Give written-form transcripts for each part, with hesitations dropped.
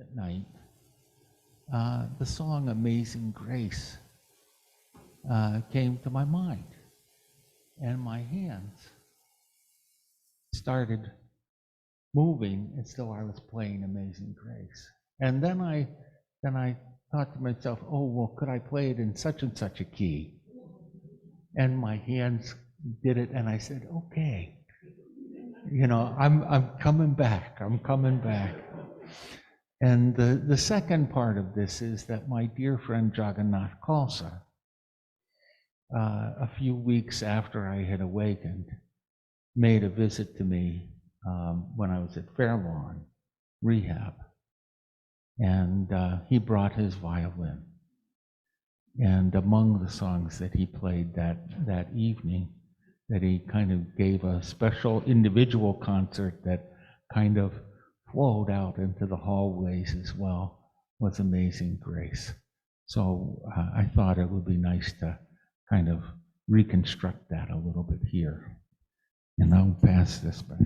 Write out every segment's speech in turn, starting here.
at night, the song Amazing Grace came to my mind, and my hands started moving as though I was playing Amazing Grace. And then I thought to myself, oh, well, could I play it in such and such a key? And my hands did it, and I said, okay, you know, I'm coming back, I'm coming back. And the second part of this is that my dear friend Jagannath Khalsa, a few weeks after I had awakened, made a visit to me when I was at Fairlawn Rehab. And he brought his violin. And among the songs that he played that evening, that he kind of gave a special individual concert that kind of flowed out into the hallways as well, was Amazing Grace. So I thought it would be nice to kind of reconstruct that a little bit here. And I'll pass this back.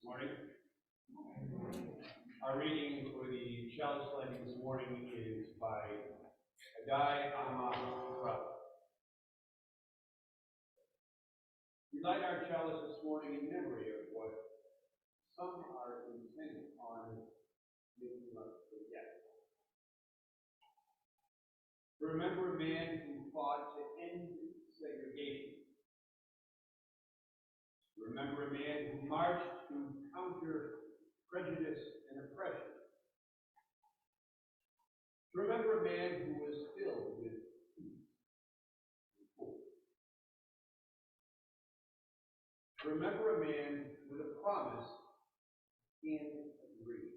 Morning. Our reading for the challenge landing this morning is by Adai Amah. We light our chalice this morning in memory of what some are intent on making us forget. Remember a man who fought to end segregation. Remember a man who marched to counter prejudice and oppression. Remember a man who was filled with peace and hope. Remember a man with a promise and a dream.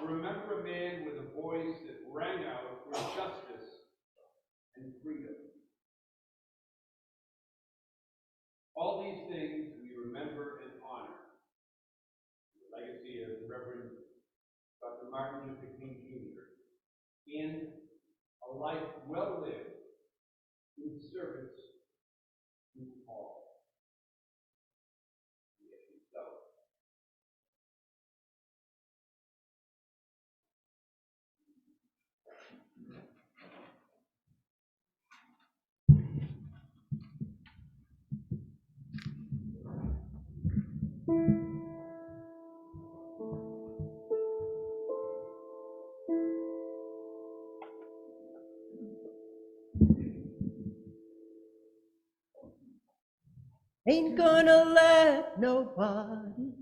Remember a man with a voice that rang out for justice and freedom. All these things we remember and honor. The legacy of Reverend Dr. Martin Luther King Jr. and a life well lived in service to all. So. Ain't gonna let nobody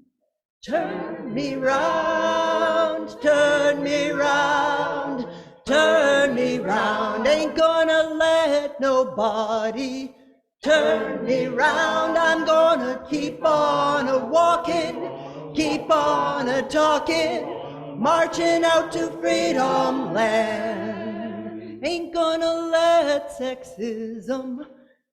turn me round, turn me round, turn me round. Ain't gonna let nobody turn me round. I'm gonna keep on a walking, keep on a talking, marching out to freedom land. Ain't gonna let sexism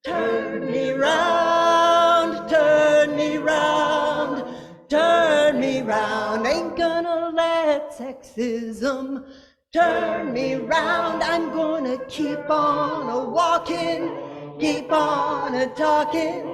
turn me round, turn me round, turn me round. Ain't gonna let sexism turn me round. I'm gonna keep on a walking, keep on a talking,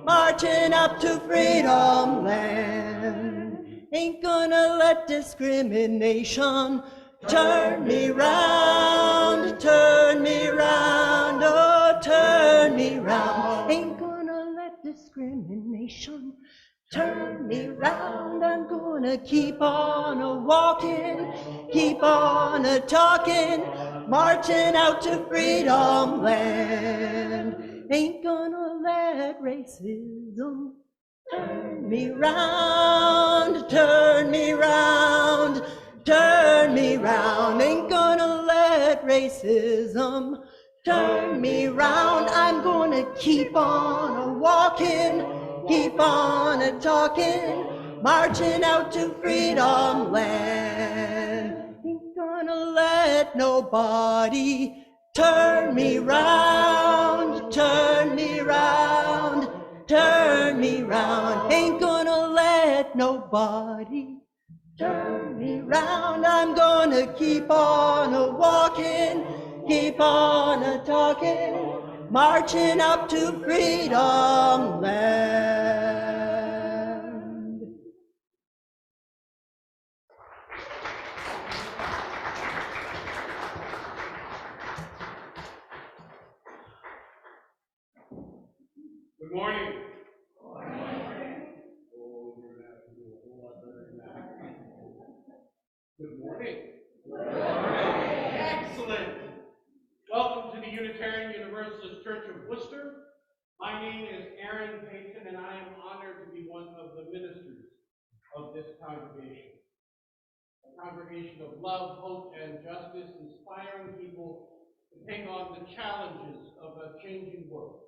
marching up to freedom land. Ain't gonna let discrimination turn me round, turn me round, oh, turn me round. Ain't gonna let discrimination turn me round. I'm gonna keep on a walking, keep on a talking, marching out to freedom land. Ain't gonna let racism turn me round, turn me round, turn me round. Ain't gonna let racism turn me round. I'm gonna keep on a walking, keep on a talking, marching out to freedom land. Ain't gonna let nobody turn me round, turn me round, turn me round. Ain't gonna let nobody turn me round. I'm gonna keep on a walking, keep on a talking, marching up to freedom land. Good morning. Good morning. Good morning. Excellent. Welcome to the Unitarian Universalist Church of Worcester. My name is Payson, and I am honored to be one of the ministers of this congregation. A congregation of love, hope, and justice, inspiring people to take on the challenges of a changing world.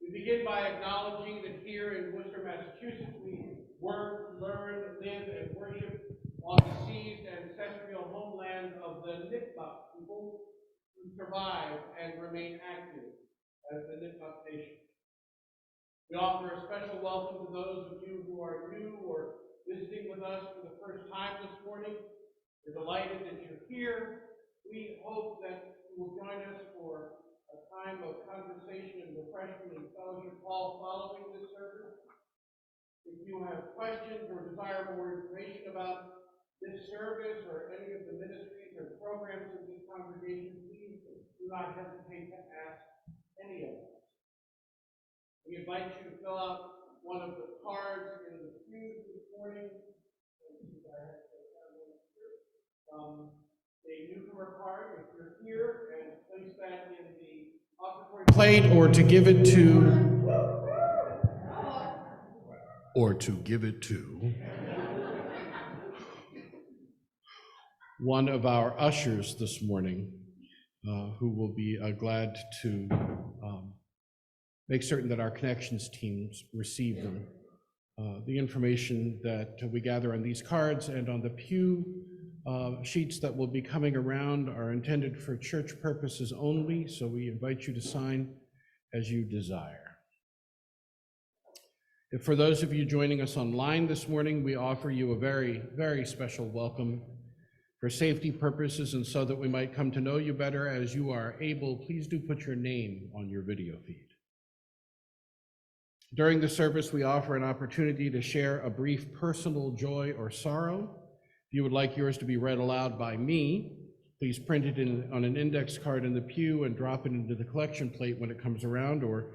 We begin by acknowledging that here in Worcester, Massachusetts, we work, learn, live, and worship on the seized ancestral homeland of the Nipmuc people who survive and remain active as the Nipmuc Nation. We offer a special welcome to those of you who are new or visiting with us for the first time this morning. We're delighted that you're here. We hope that you will join us for a time of conversation and refreshment and fellowship hall following this service. If you have questions or desire more information about this service or any of the ministries or programs of this congregation, please do not hesitate to ask any of us. We invite you to fill out one of the cards in the pews this morning. A newcomer card, if you're here, and place that in the offertory plate, or to give it to one of our ushers this morning, who will be glad to make certain that our connections teams receive them. The information that we gather on these cards and on the pew sheets that will be coming around are intended for church purposes only, so we invite you to sign as you desire. If for those of you joining us online this morning, we offer you a very, very special welcome. For safety purposes and so that we might come to know you better as you are able, please do put your name on your video feed. During the service, we offer an opportunity to share a brief personal joy or sorrow. If you would like yours to be read aloud by me, please print it on an index card in the pew and drop it into the collection plate when it comes around, or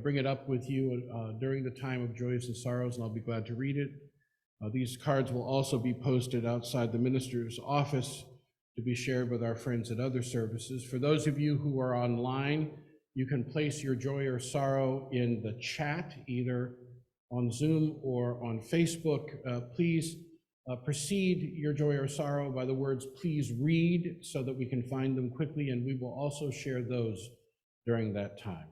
bring it up with you during the time of joys and sorrows, and I'll be glad to read it. These cards will also be posted outside the minister's office to be shared with our friends at other services. For those of you who are online, you can place your joy or sorrow in the chat, either on Zoom or on Facebook. Please precede your joy or sorrow by the words, "Please read," so that we can find them quickly, and we will also share those during that time.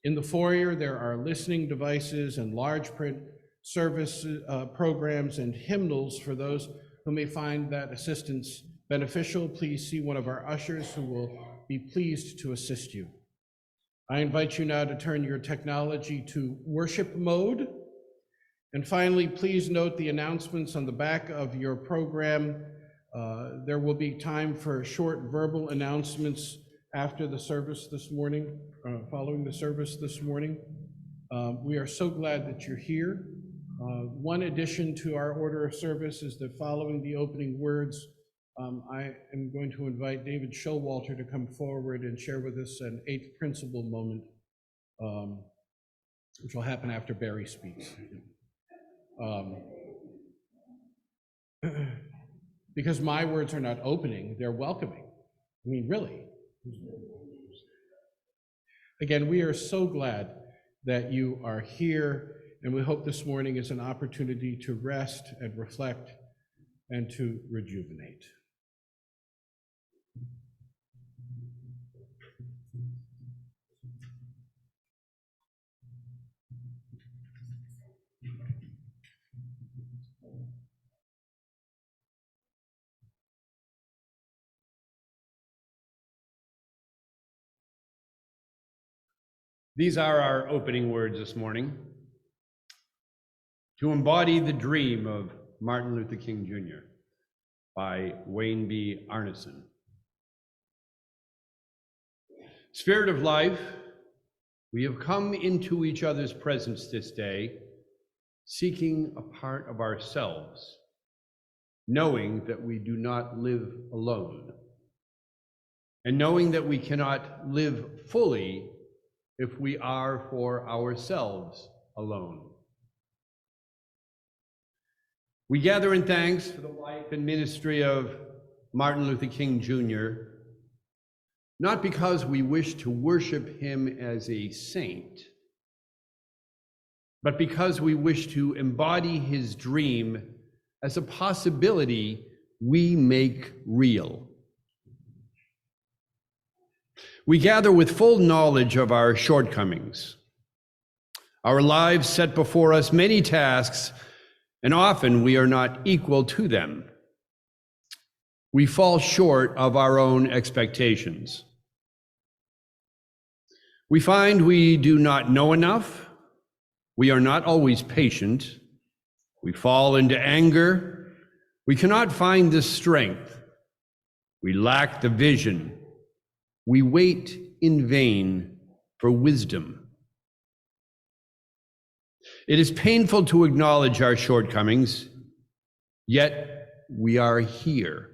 In the foyer, there are listening devices and large print service programs and hymnals for those who may find that assistance beneficial. Please see one of our ushers who will be pleased to assist you. I invite you now to turn your technology to worship mode. And finally, please note the announcements on the back of your program. There will be time for short verbal announcements after the service this morning, following the service this morning. We are so glad that you're here. One addition to our order of service is that following the opening words, I am going to invite David Showalter to come forward and share with us an eighth principle moment, which will happen after Barry speaks. Because my words are not opening, they're welcoming. I mean, really. Again, we are so glad that you are here, and we hope this morning is an opportunity to rest and reflect and to rejuvenate. These are our opening words this morning. To embody the dream of Martin Luther King Jr. by Wayne B. Arneson. Spirit of life, we have come into each other's presence this day, seeking a part of ourselves, knowing that we do not live alone, and knowing that we cannot live fully if we are for ourselves alone. We gather in thanks for the life and ministry of Martin Luther King Jr., not because we wish to worship him as a saint, but because we wish to embody his dream as a possibility we make real. We gather with full knowledge of our shortcomings. Our lives set before us many tasks, and often we are not equal to them. We fall short of our own expectations. We find we do not know enough. We are not always patient. We fall into anger. We cannot find the strength. We lack the vision. We wait in vain for wisdom. It is painful to acknowledge our shortcomings, yet we are here.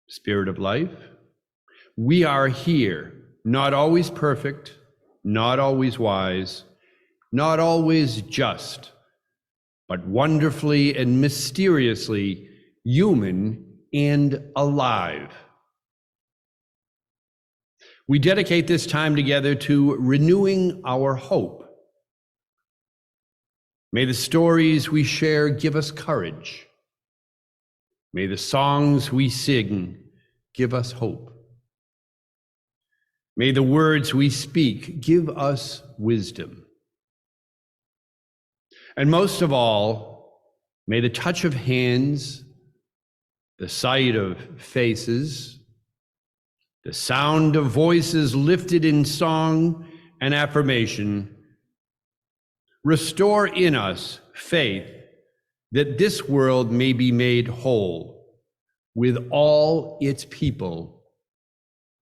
Spirit of life, we are here, not always perfect, not always wise, not always just, but wonderfully and mysteriously human and alive. We dedicate this time together to renewing our hope. May the stories we share give us courage. May the songs we sing give us hope. May the words we speak give us wisdom. And most of all, may the touch of hands, the sight of faces, the sound of voices lifted in song and affirmation restore in us faith that this world may be made whole with all its people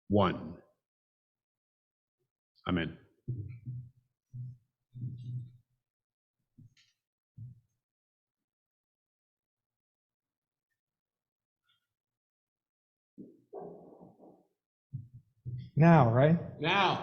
one. Amen. Now, right? Now,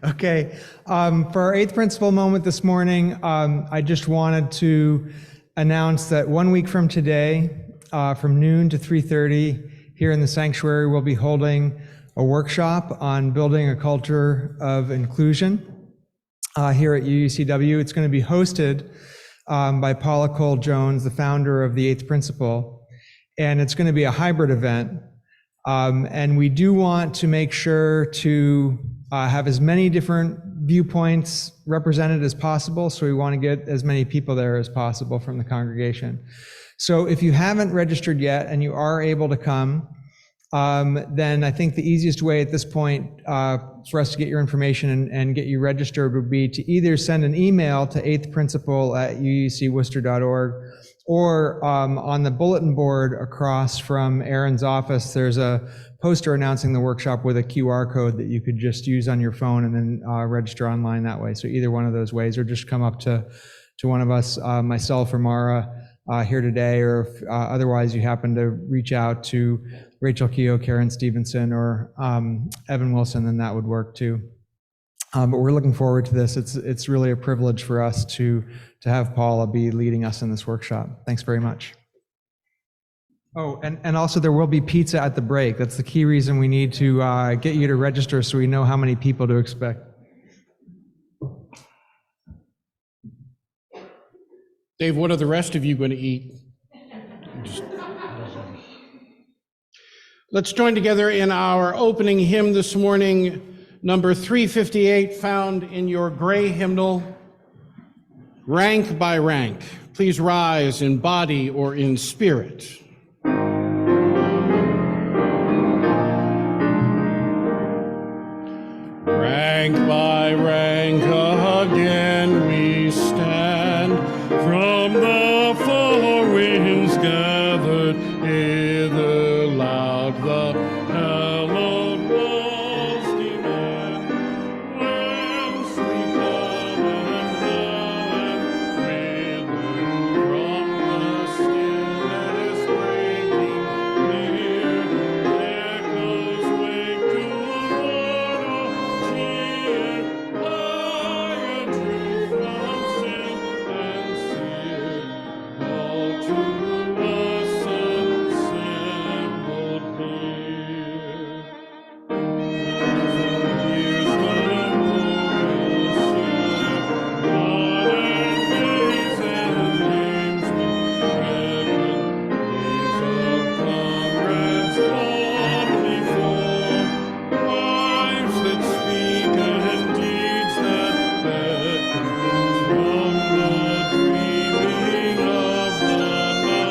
Okay. For our eighth principle moment this morning, I just wanted to announce that 1 week from today, from noon to 3:30, here in the sanctuary, we'll be holding a workshop on building a culture of inclusion here at UUCW. It's going to be hosted by Paula Cole-Jones, the founder of the Eighth Principle, and it's going to be a hybrid event. And we do want to make sure to have as many different viewpoints represented as possible, so we want to get as many people there as possible from the congregation. So if you haven't registered yet and you are able to come, then I think the easiest way at this point for us to get your information and get you registered would be to either send an email to eighthprinciple@uucworcester.org, or on the bulletin board across from Aaron's office, there's a poster announcing the workshop with a QR code that you could just use on your phone and then register online that way. So either one of those ways, or just come up to one of us, myself or Mara, here today, or if otherwise you happen to reach out to Rachel Keogh, Karen Stevenson, or Evan Wilson, then that would work too. But we're looking forward to this. It's really a privilege for us to have Paula be leading us in this workshop. Thanks very much. Oh, and also there will be pizza at the break. That's the key reason we need to get you to register, so we know how many people to expect. Dave, what are the rest of you going to eat? Let's join together in our opening hymn this morning, number 358, found in your gray hymnal, Rank by Rank. Please rise in body or in spirit. Rank by rank again we stand, from the four winds gathered hither loud the hallowed walls demand. Whence we come and whither from the stillness breaking clear, echoes wake to what cheer, lion truth from sin and seer, all to us assembled here. Here's the memorial share, God and days and names we reckon, days of comrades gone before, lives that speak and deeds that beckon, from the dreaming of the night.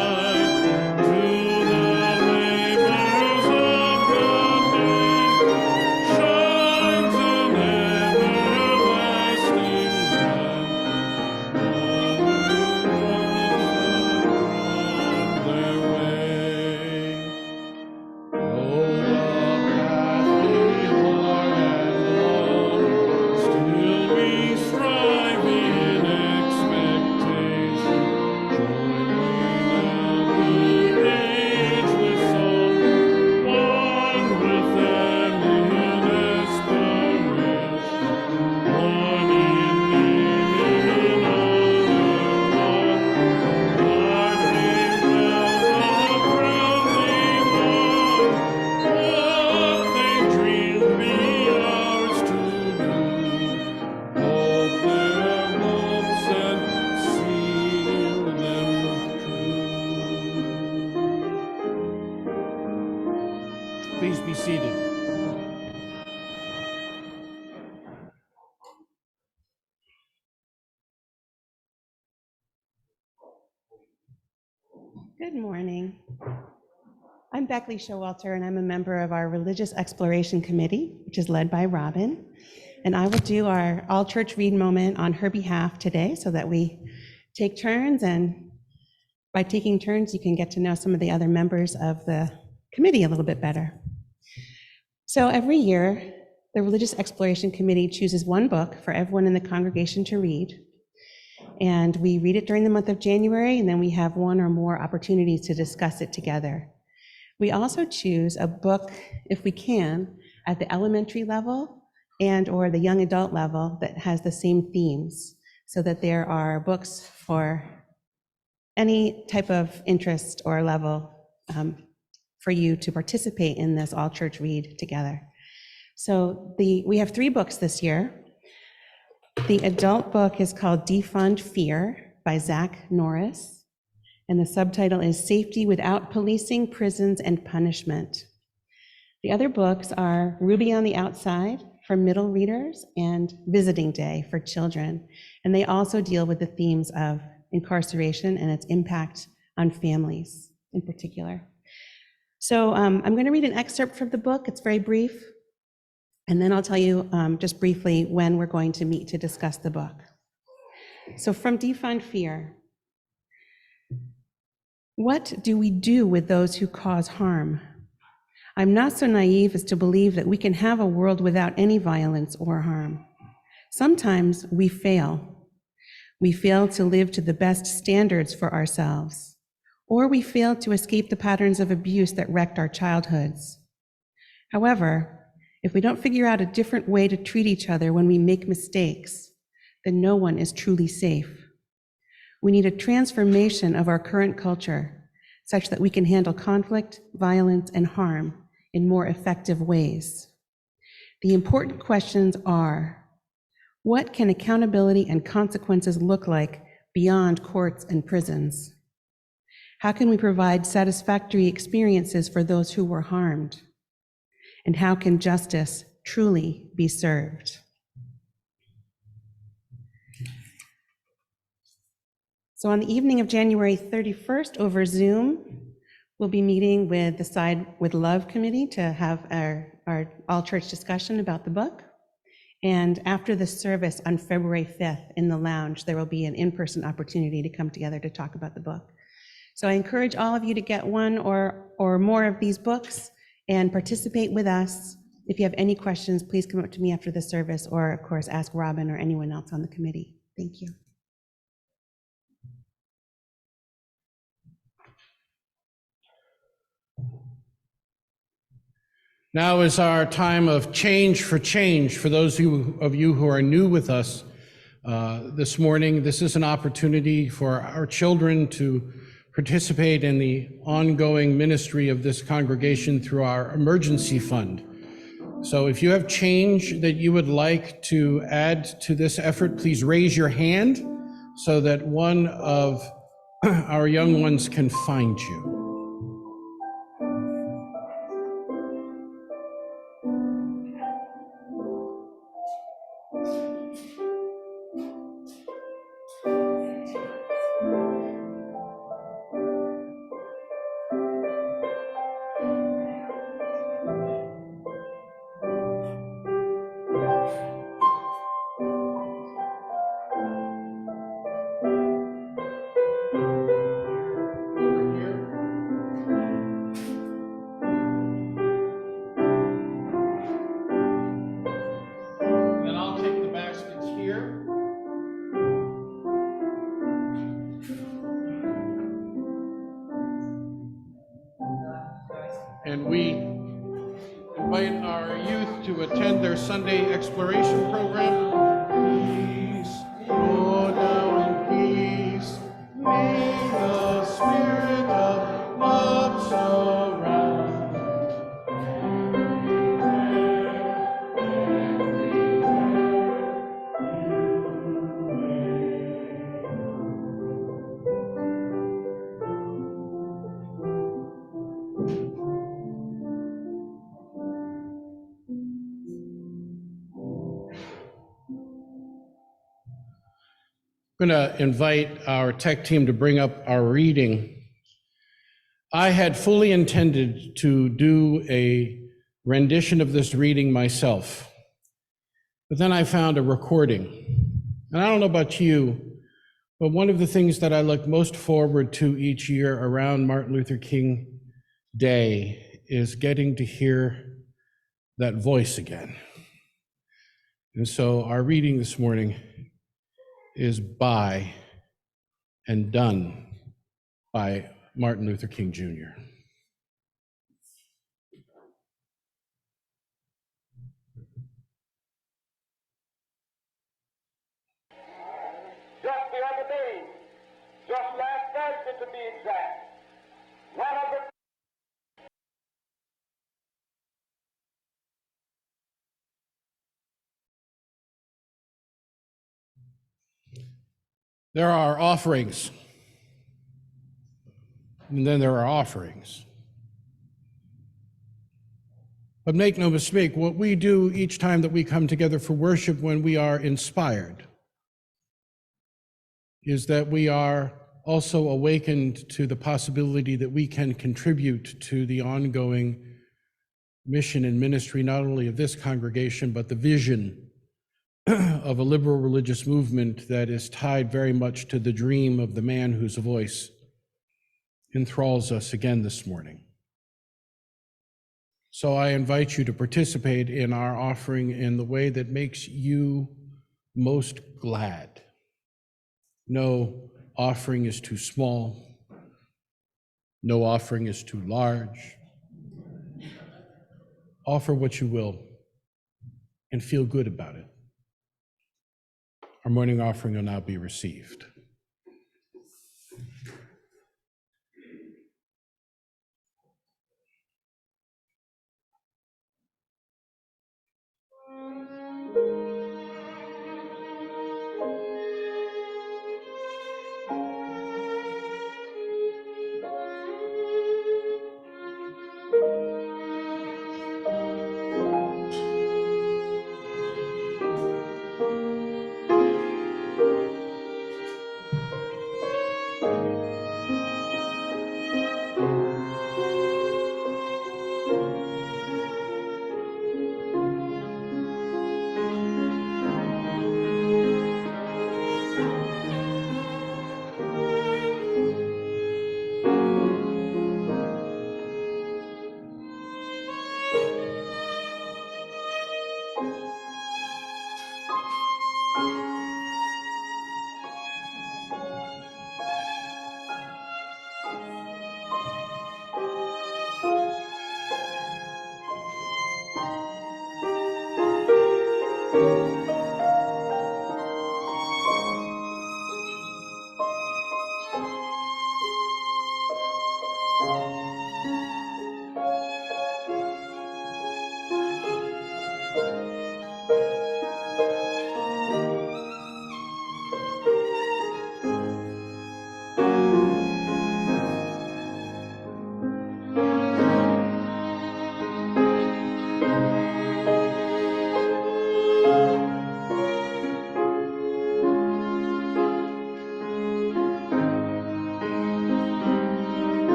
Please be seated. Good morning. I'm Beckley Showalter, and I'm a member of our Religious Exploration Committee, which is led by Robin. And I will do our all-church read moment on her behalf today so that we take turns, and by taking turns, you can get to know some of the other members of the committee a little bit better. So every year, the Religious Exploration Committee chooses one book for everyone in the congregation to read. And we read it during the month of January, and then we have one or more opportunities to discuss it together. We also choose a book, if we can, at the elementary level and or the young adult level that has the same themes, so that there are books for any type of interest or level for you to participate in this all-church read together. So we have 3 books this year. The adult book is called Defund Fear by Zach Norris, and the subtitle is Safety Without Policing, Prisons, and Punishment. The other books are Ruby on the Outside for middle readers and Visiting Day for children, and they also deal with the themes of incarceration and its impact on families in particular. So I'm going to read an excerpt from the book. It's very brief, and then I'll tell you just briefly when we're going to meet to discuss the book. So from Defund Fear. What do we do with those who cause harm? I'm not so naive as to believe that we can have a world without any violence or harm. Sometimes we fail. We fail to live to the best standards for ourselves, or we fail to escape the patterns of abuse that wrecked our childhoods. However, if we don't figure out a different way to treat each other when we make mistakes, then no one is truly safe. We need a transformation of our current culture such that we can handle conflict, violence, and harm in more effective ways. The important questions are, what can accountability and consequences look like beyond courts and prisons? How can we provide satisfactory experiences for those who were harmed? And how can justice truly be served? So on the evening of January 31st over Zoom, we'll be meeting with the Side with Love Committee to have our all-church discussion about the book. And after the service on February 5th in the lounge, there will be an in-person opportunity to come together to talk about the book. So I encourage all of you to get one or more of these books and participate with us. If you have any questions, please come up to me after the service, or of course, ask Robin or anyone else on the committee. Thank you. Now is our time of change for change. For those of you who are new with us this morning, this is an opportunity for our children to participate in the ongoing ministry of this congregation through our emergency fund. So if you have change that you would like to add to this effort, please raise your hand so that one of our young ones can find you. And we invite our youth to attend their Sunday exploration program. Peace, go down in peace. May the spirit of love surround. going to invite our tech team to bring up our reading. I had fully intended to do a rendition of this reading myself, but then I found a recording. And I don't know about you, but one of the things that I look most forward to each year around Martin Luther King Day is getting to hear that voice again. And so our reading this morning is by and done by Martin Luther King Jr. Just the other day, just last Thursday to be exact, one of the There are offerings, and then there are offerings. But make no mistake, what we do each time that we come together for worship when we are inspired is that we are also awakened to the possibility that we can contribute to the ongoing mission and ministry, not only of this congregation, but the vision of a liberal religious movement that is tied very much to the dream of the man whose voice enthralls us again this morning. So I invite you to participate in our offering in the way that makes you most glad. No offering is too small. No offering is too large. Offer what you will and feel good about it. Our morning offering will now be received.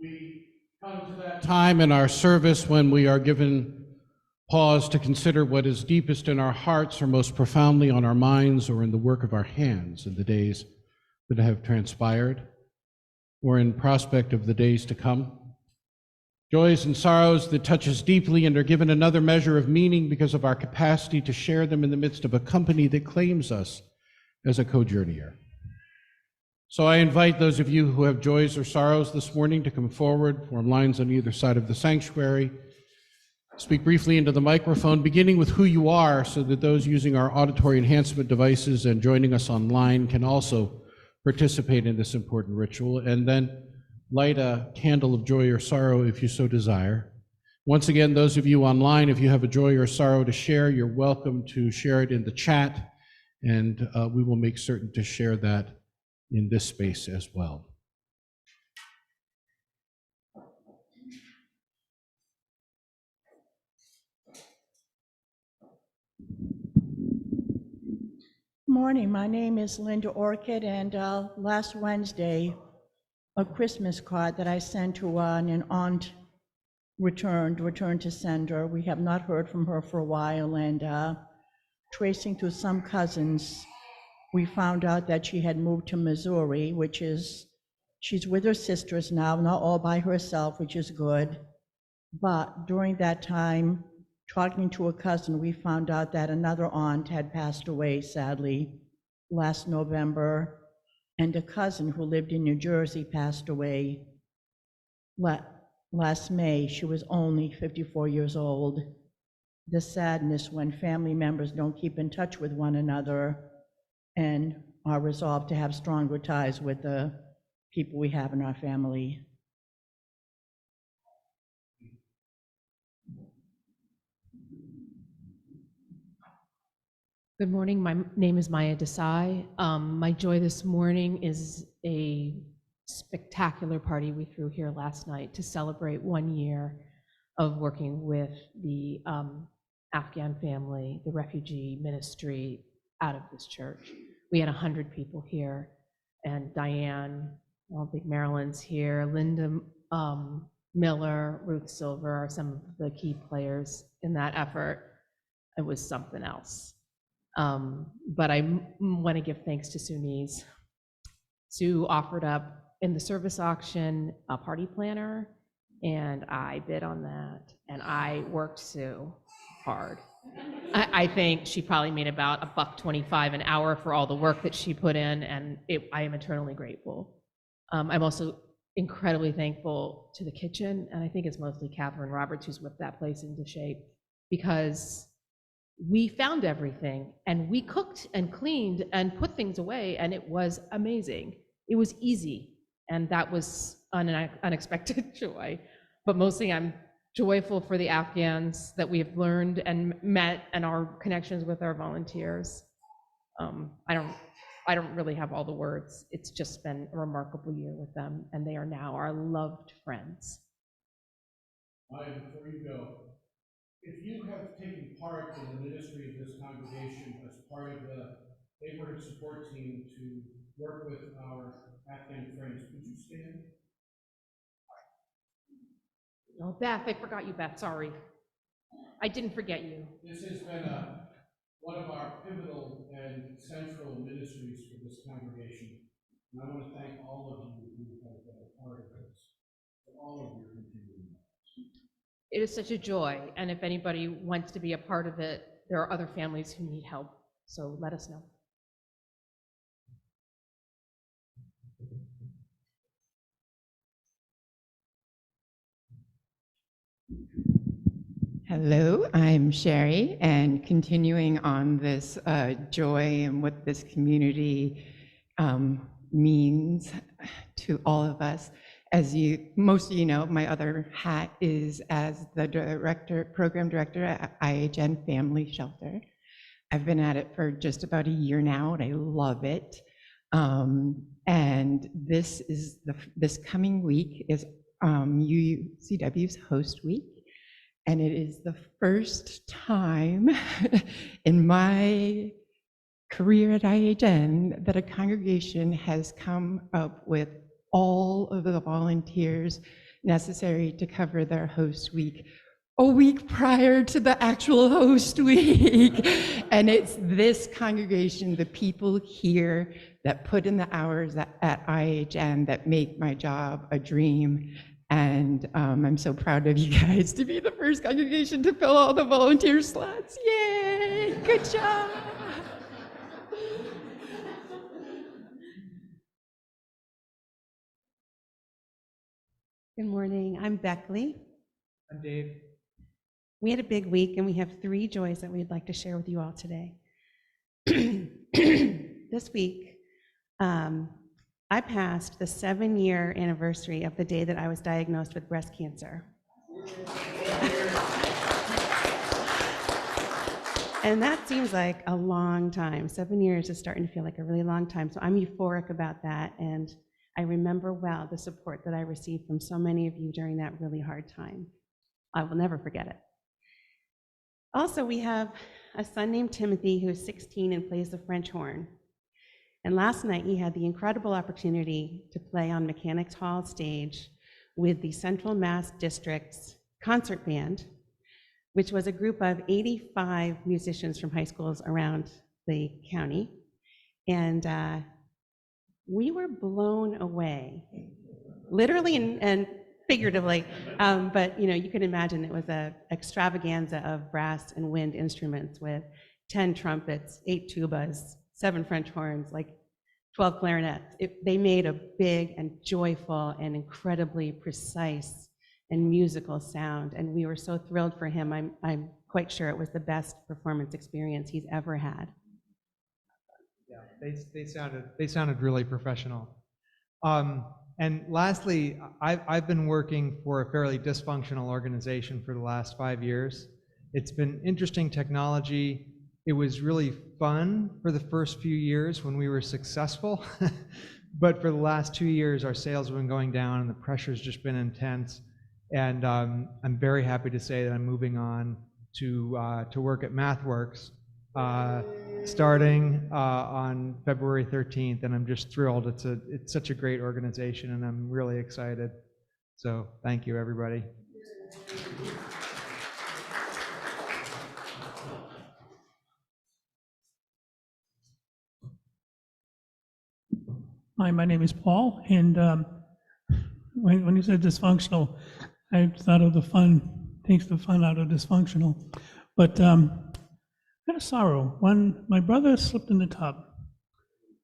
We come to that time in our service when we are given pause to consider what is deepest in our hearts or most profoundly on our minds or in the work of our hands in the days that have transpired or in prospect of the days to come. Joys and sorrows that touch us deeply and are given another measure of meaning because of our capacity to share them in the midst of a company that claims us as a co-journeyer. So I invite those of you who have joys or sorrows this morning to come forward, form lines on either side of the sanctuary. Speak briefly into the microphone, beginning with who you are, so that those using our auditory enhancement devices and joining us online can also participate in this important ritual, and then light a candle of joy or sorrow if you so desire. Once again, those of you online, if you have a joy or sorrow to share, you're welcome to share it in the chat, and we will make certain to share that in this space as well. Morning, my name is Linda Orchid, and last Wednesday, a Christmas card that I sent to an aunt returned to sender. We have not heard from her for a while, and tracing through some cousins, we found out that she had moved to Missouri, she's with her sisters now, not all by herself, which is good. But during that time, talking to a cousin, we found out that another aunt had passed away, sadly, last November, and a cousin who lived in New Jersey passed away last May. She was only 54 years old. The sadness when family members don't keep in touch with one another and are resolved to have stronger ties with the people we have in our family. Good morning. My name is Maya Desai. My joy this morning is a spectacular party we threw here last night to celebrate 1 year of working with the Afghan family, the refugee ministry out of this church. We had 100 people here, and Diane, I don't think Marilyn's here, Linda Miller, Ruth Silver are some of the key players in that effort. It was something else. But I want to give thanks to Sunise. Sue offered up in the service auction a party planner, and I bid on that, and I worked Sue hard. I think she probably made about $1.25 an hour for all the work that she put in, and I am eternally grateful. I'm also incredibly thankful to the kitchen, and I think it's mostly Catherine Roberts who's whipped that place into shape, because we found everything and we cooked and cleaned and put things away, and it was amazing. It was easy, and that was an unexpected joy. But mostly I'm joyful for the Afghans that we have learned and met, and our connections with our volunteers. I don't really have all the words. It's just been a remarkable year with them, and they are now our loved friends. Before you go, if you have taken part in the ministry of this congregation as part of the neighborhood support team to work with our Afghan friends, could you stand? Oh, Beth, I forgot you, Beth, sorry. I didn't forget you. This has been one of our pivotal and central ministries for this congregation. And I want to thank all of you who have been a part of this, for all of your continuing. It is such a joy, and if anybody wants to be a part of it, there are other families who need help, so let us know. Hello, I'm Sherry, and continuing on this joy and what this community means to all of us. As most of you know, my other hat is as the program director at IHN Family Shelter. I've been at it for just about a year now, and I love it. And this coming week is UUCW's host week, and it is the first time in my career at IHN that a congregation has come up with all of the volunteers necessary to cover their host week a week prior to the actual host week. And it's this congregation, the people here that put in the hours at IHN that make my job a dream. And I'm so proud of you guys to be the first congregation to fill all the volunteer slots. Yay, good job. Good morning. I'm Beckley. I'm Dave. We had a big week, and we have 3 joys that we'd like to share with you all today. This week, I passed the 7-year anniversary of the day that I was diagnosed with breast cancer. And that seems like a long time. 7 years is starting to feel like a really long time. So I'm euphoric about that. And I remember well the support that I received from so many of you during that really hard time. I will never forget it. Also, we have a son named Timothy who's 16 and plays the French horn. And last night he had the incredible opportunity to play on Mechanics Hall stage with the Central Mass District's concert band, which was a group of 85 musicians from high schools around the county. And we were blown away, literally and figuratively. But you can imagine it was an extravaganza of brass and wind instruments with 10 trumpets, 8 tubas, 7 French horns, like 12 clarinets. They made a big and joyful and incredibly precise and musical sound, and we were so thrilled for him. I'm quite sure it was the best performance experience he's ever had. Yeah, they sounded really professional. And lastly, I've been working for a fairly dysfunctional organization for the last 5 years. It's been interesting technology. It was really fun for the first few years when we were successful, but for the last 2 years, our sales have been going down and the pressure's just been intense. And I'm very happy to say that I'm moving on to work at MathWorks starting on February 13th, and I'm just thrilled. It's such a great organization, and I'm really excited. So thank you, everybody. Hi, my name is Paul, and when you said dysfunctional, I thought of the fun, takes the fun out of dysfunctional. But I got a sorrow. My brother slipped in the tub,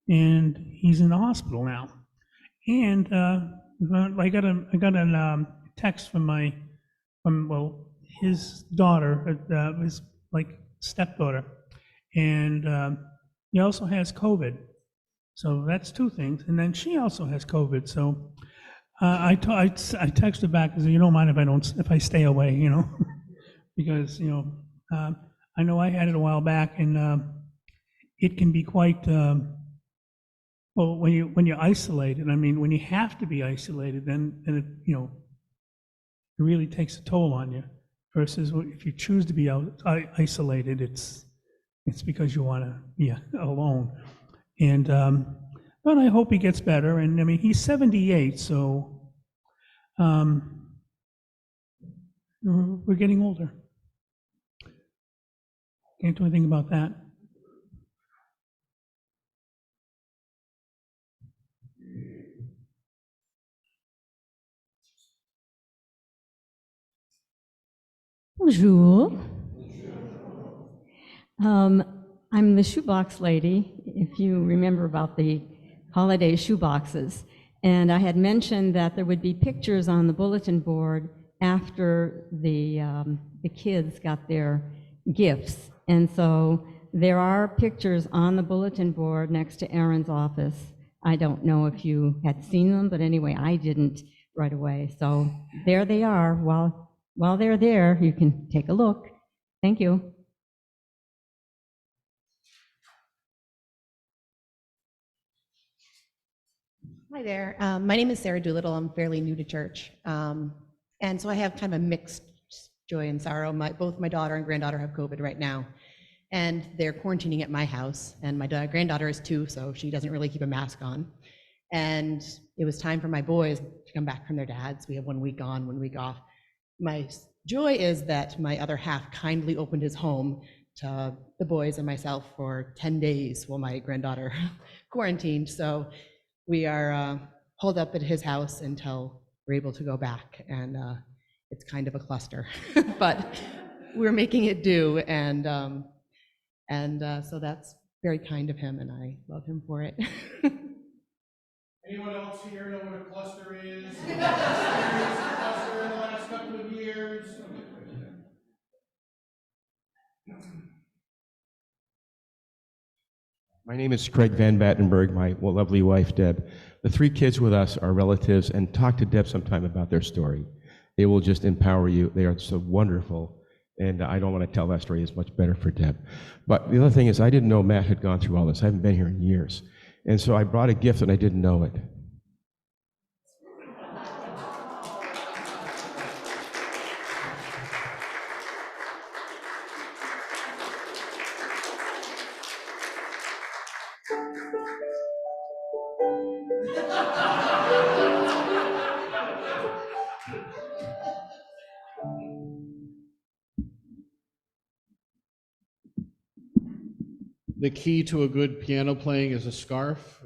and he's in the hospital now. And I got a text from his daughter, his stepdaughter, and he also has COVID. So that's 2 things, and then she also has COVID. So I texted her back and said, "You don't mind if I stay away, because I know I had it a while back, and it can be quite well when you're isolated. I mean, when you have to be isolated, then it it really takes a toll on you. Versus if you choose to be isolated, it's because you want to be alone." And but I hope he gets better. And I mean, he's 78, so we're getting older. Can't do anything about that. Bonjour. I'm the shoebox lady, if you remember about the holiday shoeboxes. And I had mentioned that there would be pictures on the bulletin board after the kids got their gifts. And so there are pictures on the bulletin board next to Aaron's office. I don't know if you had seen them, but anyway, I didn't right away. So there they are. While they're there, you can take a look. Thank you. Hi there. My name is Sarah Doolittle. I'm fairly new to church. And so I have kind of a mixed joy and sorrow. Both my daughter and granddaughter have COVID right now. And they're quarantining at my house. And my granddaughter is 2, so she doesn't really keep a mask on. And it was time for my boys to come back from their dads. We have 1 week on, 1 week off. My joy is that my other half kindly opened his home to the boys and myself for 10 days while my granddaughter quarantined. So we are holed up at his house until we're able to go back, and it's kind of a cluster, but we're making it do, and so that's very kind of him, and I love him for it. Anyone else here know what a cluster is? Experienced a cluster in the last couple of years? My name is Craig Van Battenberg, my lovely wife, Deb. The 3 kids with us are relatives, and talk to Deb sometime about their story. It will just empower you. They are so wonderful, and I don't want to tell that story. It's much better for Deb. But the other thing is, I didn't know Matt had gone through all this. I haven't been here in years. And so I brought a gift, and I didn't know it. The key to a good piano playing is a scarf.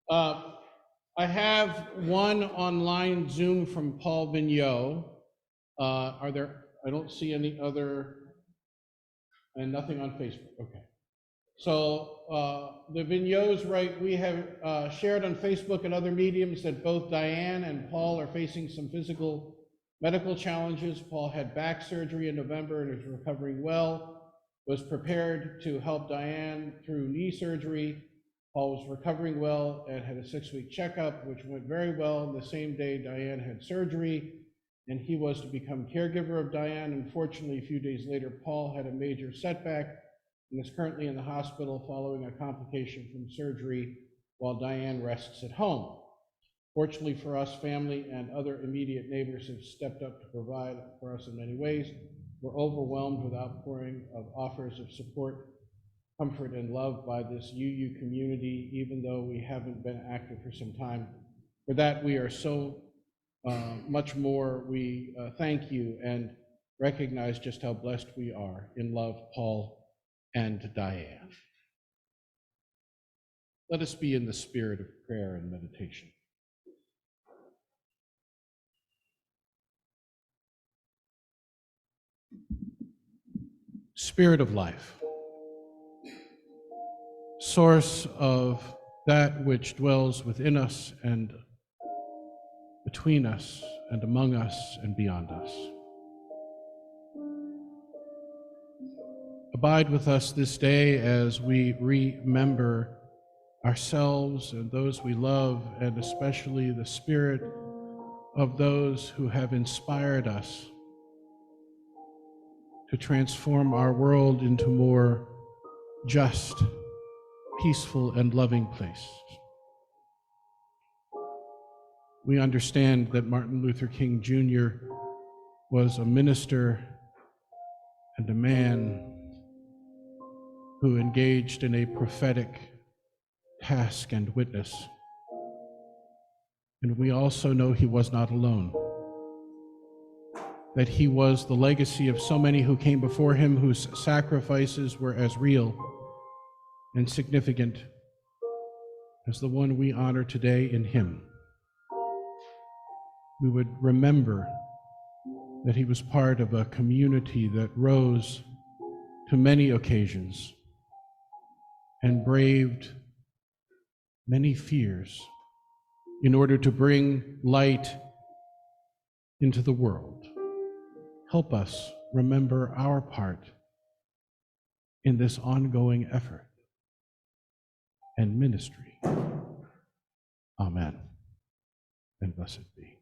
I have one online Zoom from Paul Vigneault. I don't see any other, and nothing on Facebook. Okay. So the Vigneaults write, we have shared on Facebook and other mediums that both Diane and Paul are facing some physical medical challenges. Paul had back surgery in November and is recovering well. Was prepared to help Diane through knee surgery. Paul was recovering well and had a 6-week checkup, which went very well. The same day Diane had surgery, and he was to become caregiver of Diane. Unfortunately, a few days later, Paul had a major setback and is currently in the hospital following a complication from surgery while Diane rests at home. Fortunately for us, family and other immediate neighbors have stepped up to provide for us in many ways. We're overwhelmed with outpouring of offers of support, comfort, and love by this UU community, even though we haven't been active for some time. For that, we are so much more. We thank you and recognize just how blessed we are. In love, Paul and Diane. Let us be in the spirit of prayer and meditation. Spirit of life, source of that which dwells within us and between us and among us and beyond us. Abide with us this day as we remember ourselves and those we love, and especially the spirit of those who have inspired us to transform our world into a more just, peaceful, and loving place. We understand that Martin Luther King Jr. was a minister and a man who engaged in a prophetic task and witness. And we also know he was not alone, that he was the legacy of so many who came before him, whose sacrifices were as real and significant as the one we honor today in him. We would remember that he was part of a community that rose to many occasions and braved many fears in order to bring light into the world. Help us remember our part in this ongoing effort and ministry. Amen, and blessed be.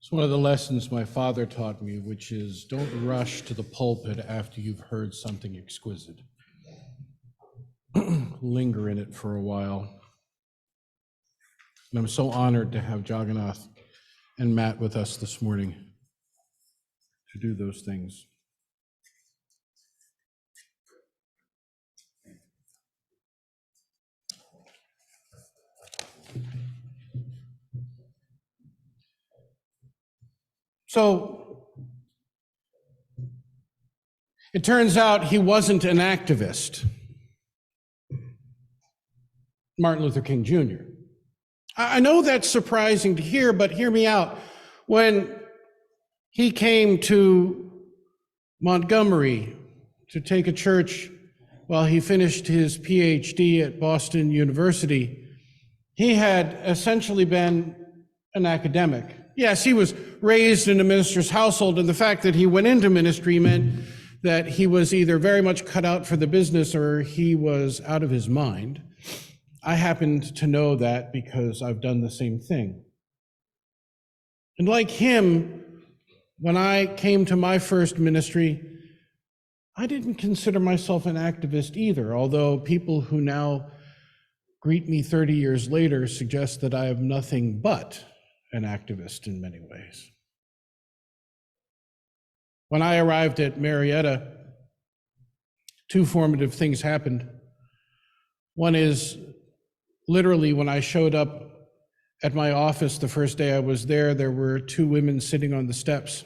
It's one of the lessons my father taught me, which is don't rush to the pulpit after you've heard something exquisite. Linger in it for a while. And I'm so honored to have Jagannath and Matt with us this morning to do those things. So it turns out he wasn't an activist. Martin Luther King Jr. I know that's surprising to hear, but hear me out. When he came to Montgomery to take a church while he finished his PhD at Boston University, he had essentially been an academic. Yes, he was raised in a minister's household, and the fact that he went into ministry meant that he was either very much cut out for the business or he was out of his mind. I happened to know that because I've done the same thing. And like him, when I came to my first ministry, I didn't consider myself an activist either, although people who now greet me 30 years later suggest that I am nothing but an activist in many ways. When I arrived at Marietta, two formative things happened. One is literally when I showed up at my office the first day I was there, there were two women sitting on the steps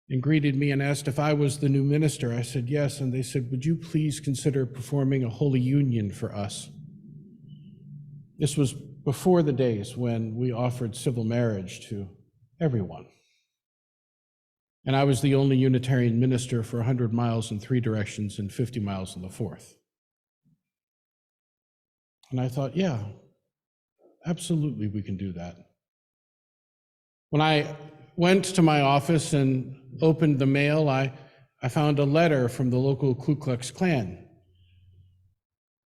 and greeted me and asked if I was the new minister. I said yes, and they said, "Would you please consider performing a holy union for us?" This was before the days when we offered civil marriage to everyone. And I was the only Unitarian minister for 100 miles in 3 directions and 50 miles in the 4th. And I thought, yeah, absolutely we can do that. When I went to my office and opened the mail, I found a letter from the local Ku Klux Klan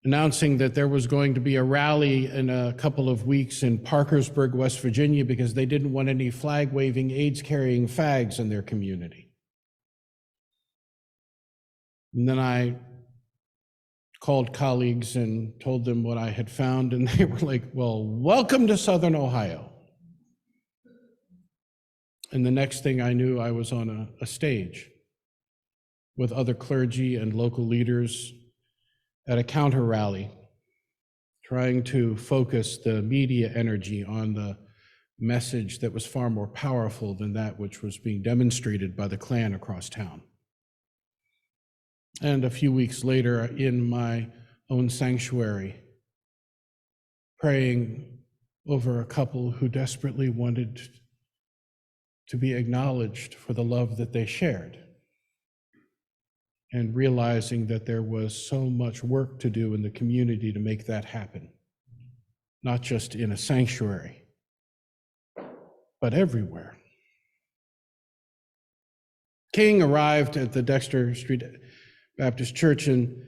announcing that there was going to be a rally in a couple of weeks in Parkersburg, West Virginia, because they didn't want any flag-waving, AIDS-carrying fags in their community. And then I called colleagues and told them what I had found, and they were like, "Well, welcome to Southern Ohio." And the next thing I knew, I was on a stage with other clergy and local leaders at a counter rally, trying to focus the media energy on the message that was far more powerful than that which was being demonstrated by the Klan across town. And a few weeks later, in my own sanctuary, praying over a couple who desperately wanted to be acknowledged for the love that they shared, and realizing that there was so much work to do in the community to make that happen, not just in a sanctuary, but everywhere. King arrived at the Dexter Street Baptist Church, and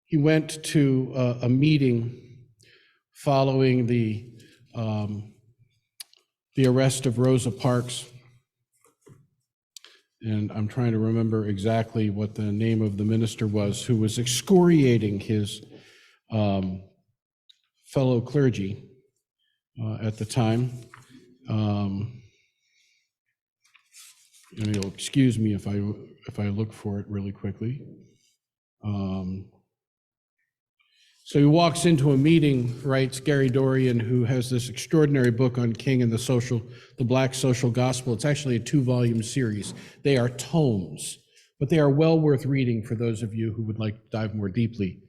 he went to a meeting following the arrest of Rosa Parks. And I'm trying to remember exactly what the name of the minister was who was excoriating his fellow clergy at the time. And you'll excuse me if I look for it really quickly. So he walks into a meeting, writes Gary Dorian, who has this extraordinary book on King and the Black social gospel. It's actually a 2-volume series. They are tomes, but they are well worth reading for those of you who would like to dive more deeply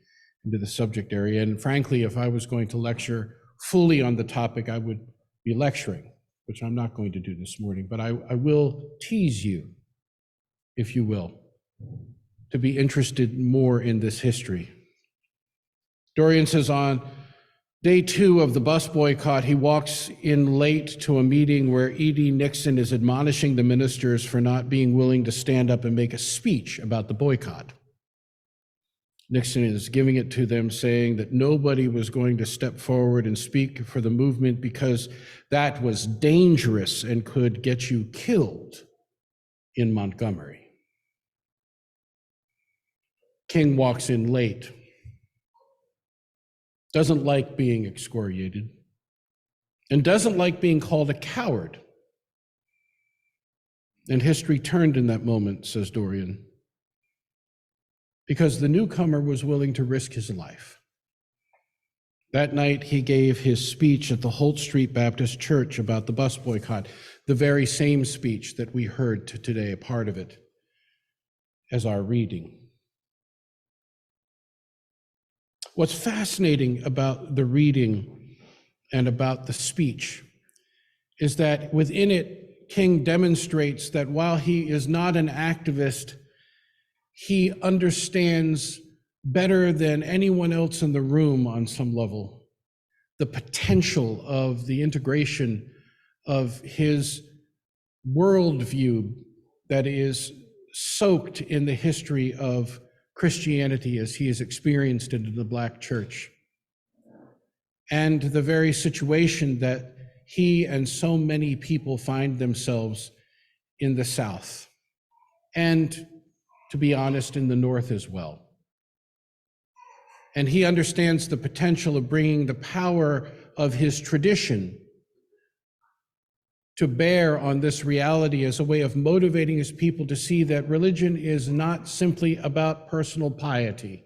into the subject area. And frankly, if I was going to lecture fully on the topic, I would be lecturing, which I'm not going to do this morning, but I will tease you, if you will, to be interested more in this history. Dorian says on day 2 of the bus boycott, he walks in late to a meeting where E.D. Nixon is admonishing the ministers for not being willing to stand up and make a speech about the boycott. Nixon is giving it to them, saying that nobody was going to step forward and speak for the movement because that was dangerous and could get you killed in Montgomery. King walks in late, doesn't like being excoriated, and doesn't like being called a coward. And history turned in that moment, says Dorian, because the newcomer was willing to risk his life. That night, he gave his speech at the Holt Street Baptist Church about the bus boycott, the very same speech that we heard today, a part of it, as our reading. What's fascinating about the reading and about the speech is that within it, King demonstrates that while he is not an activist, he understands better than anyone else in the room on some level the potential of the integration of his worldview that is soaked in the history of Christianity as he has experienced it in the Black church, and the very situation that he and so many people find themselves in the South, and to be honest, in the North as well. And he understands the potential of bringing the power of his tradition to bear on this reality as a way of motivating his people to see that religion is not simply about personal piety.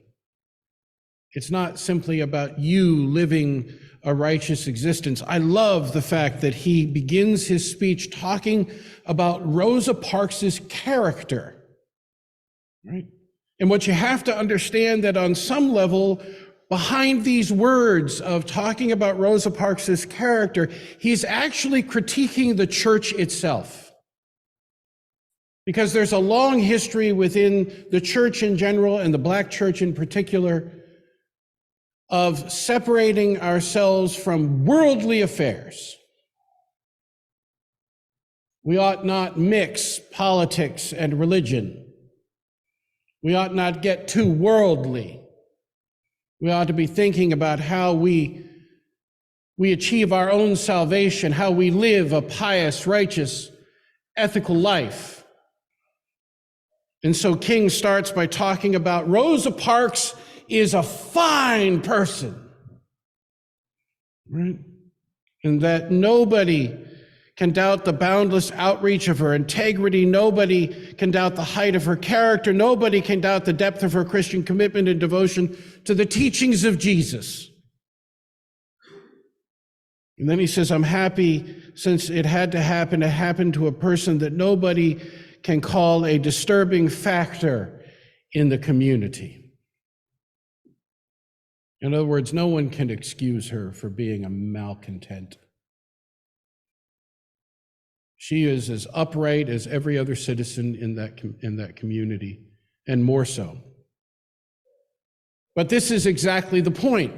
It's not simply about you living a righteous existence. I love the fact that he begins his speech talking about Rosa Parks's character, right? And what you have to understand that on some level, behind these words of talking about Rosa Parks's character, he's actually critiquing the church itself. Because there's a long history within the church in general and the Black church in particular of separating ourselves from worldly affairs. We ought not mix politics and religion. We ought not get too worldly. We ought to be thinking about how we achieve our own salvation, how we live a pious, righteous, ethical life. And so King starts by talking about Rosa Parks is a fine person, right? And that nobody can doubt the boundless outreach of her integrity. Nobody can doubt the height of her character. Nobody can doubt the depth of her Christian commitment and devotion to the teachings of Jesus. And then he says, I'm happy since it had to happen to a person that nobody can call a disturbing factor in the community. In other words, no one can excuse her for being a malcontent. She is as upright as every other citizen in that community, and more so. But this is exactly the point.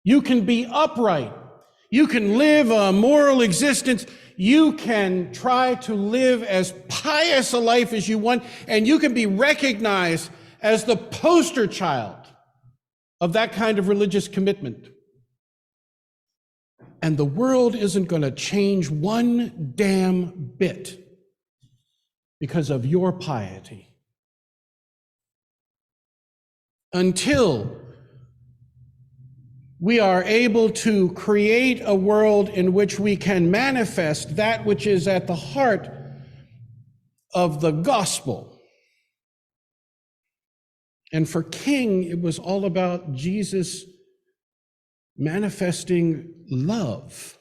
You can be upright. You can live a moral existence. You can try to live as pious a life as you want, and you can be recognized as the poster child of that kind of religious commitment. And the world isn't going to change one damn bit because of your piety. Until we are able to create a world in which we can manifest that which is at the heart of the gospel. And for King, it was all about Jesus manifesting love.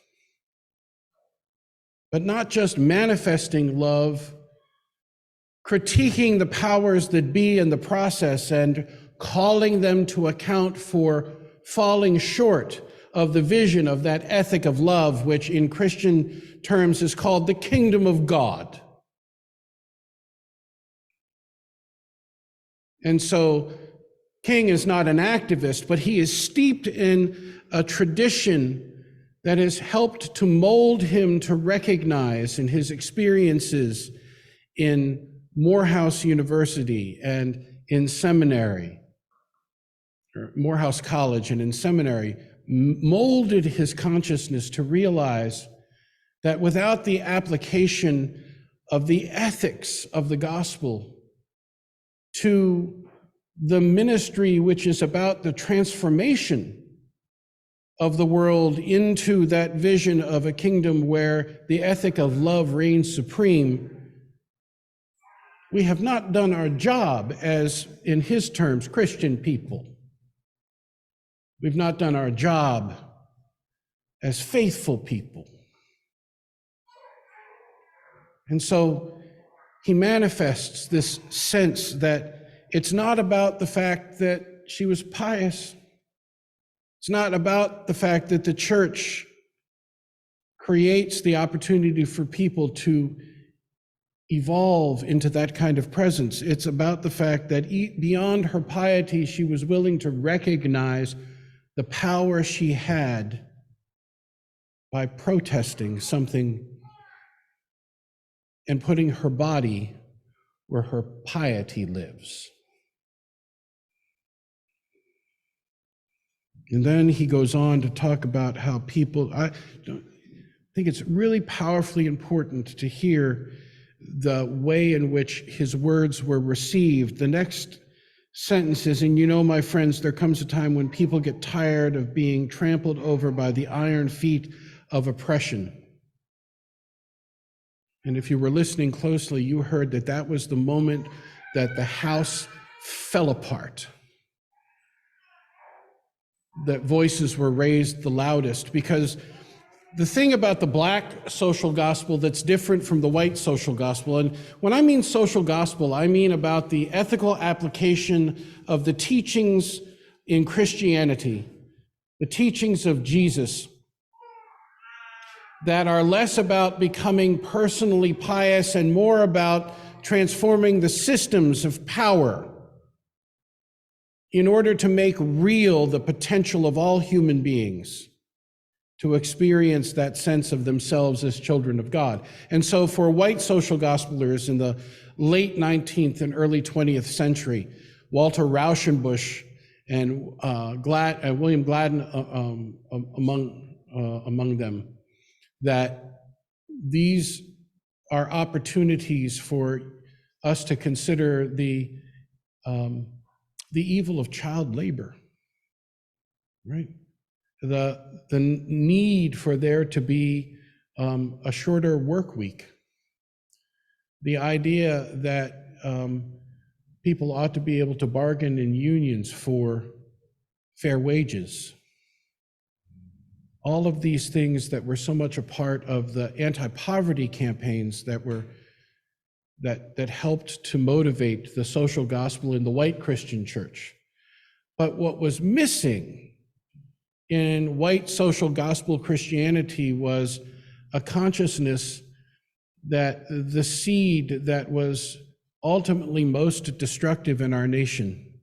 But not just manifesting love, critiquing the powers that be in the process and calling them to account for falling short of the vision of that ethic of love, which in Christian terms is called the kingdom of God. And so King is not an activist, but he is steeped in a tradition that has helped to mold him to recognize in his experiences in Morehouse University and in seminary Morehouse College and in seminary, molded his consciousness to realize that without the application of the ethics of the gospel to the ministry which is about the transformation of the world into that vision of a kingdom where the ethic of love reigns supreme, we have not done our job as, in his terms, Christian people. We've not done our job as faithful people. And so he manifests this sense that it's not about the fact that she was pious. It's not about the fact that the church creates the opportunity for people to evolve into that kind of presence. It's about the fact that beyond her piety, she was willing to recognize the power she had by protesting something and putting her body where her piety lives. And then he goes on to talk about how people, I think it's really powerfully important to hear the way in which his words were received. The next sentence is, and you know, my friends, there comes a time when people get tired of being trampled over by the iron feet of oppression. And if you were listening closely, you heard that that was the moment that the house fell apart, that voices were raised the loudest, because the thing about the black social gospel that's different from the white social gospel, and when I mean social gospel, I mean about the ethical application of the teachings in Christianity, the teachings of Jesus, that are less about becoming personally pious and more about transforming the systems of power in order to make real the potential of all human beings to experience that sense of themselves as children of God. And so for white social gospelers in the late 19th and early 20th century, Walter Rauschenbusch and William Gladden among them, that these are opportunities for us to consider the evil of child labor, right? The need for there to be a shorter work week, the idea that people ought to be able to bargain in unions for fair wages. All of these things that were so much a part of the anti-poverty campaigns that helped to motivate the social gospel in the white Christian church. But what was missing in white social gospel Christianity was a consciousness that the seed that was ultimately most destructive in our nation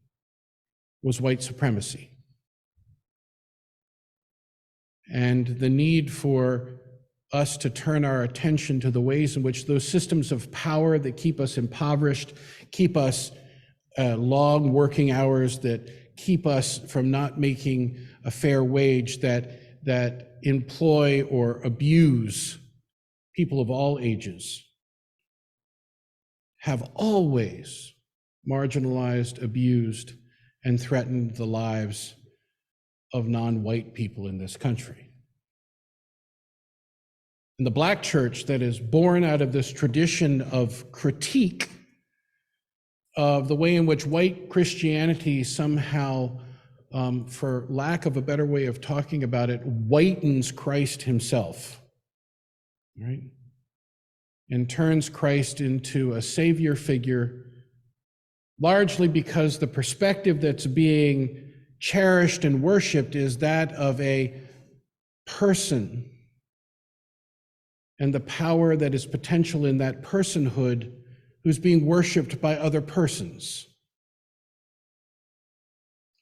was white supremacy. And the need for us to turn our attention to the ways in which those systems of power that keep us impoverished, keep us long working hours, that keep us from not making a fair wage, that employ or abuse people of all ages, have always marginalized, abused, and threatened the lives of non-white people in this country. And the black church that is born out of this tradition of critique of the way in which white Christianity somehow, for lack of a better way of talking about it, whitens Christ himself, right? And turns Christ into a savior figure, largely because the perspective that's being cherished and worshiped is that of a person, and the power that is potential in that personhood who's being worshiped by other persons.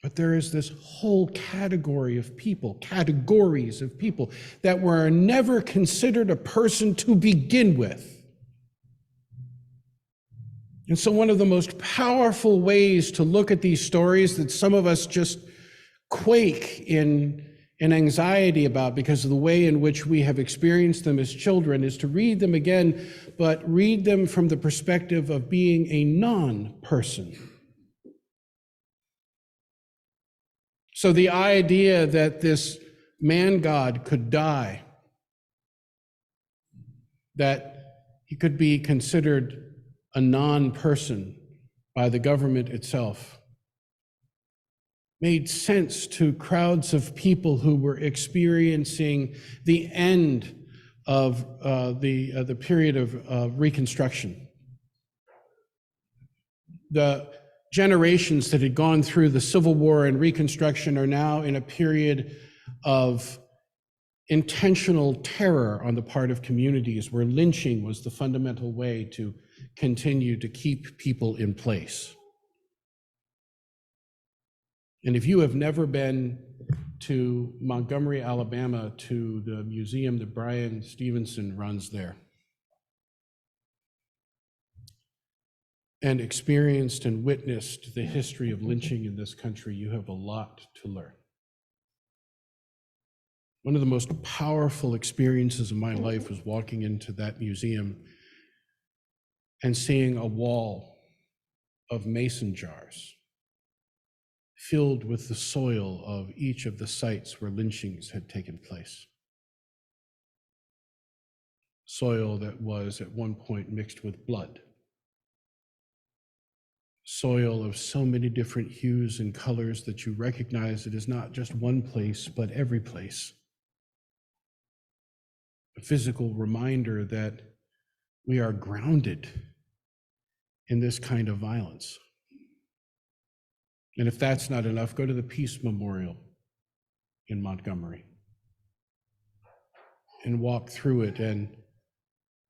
But there is this whole categories of people that were never considered a person to begin with. And so one of the most powerful ways to look at these stories that some of us just quake in anxiety about because of the way in which we have experienced them as children, is to read them again, but read them from the perspective of being a non-person. So the idea that this man-God could die, that he could be considered a non-person by the government itself, made sense to crowds of people who were experiencing the end of the period of Reconstruction. The generations that had gone through the Civil War and Reconstruction are now in a period of intentional terror on the part of communities where lynching was the fundamental way to continue to keep people in place. And if you have never been to Montgomery, Alabama, to the museum that Brian Stevenson runs there, and experienced and witnessed the history of lynching in this country, you have a lot to learn. One of the most powerful experiences of my life was walking into that museum and seeing a wall of mason jars filled with the soil of each of the sites where lynchings had taken place. Soil that was at one point mixed with blood. Soil of so many different hues and colors that you recognize it is not just one place, but every place. A physical reminder that we are grounded in this kind of violence. And if that's not enough, go to the Peace Memorial in Montgomery and walk through it and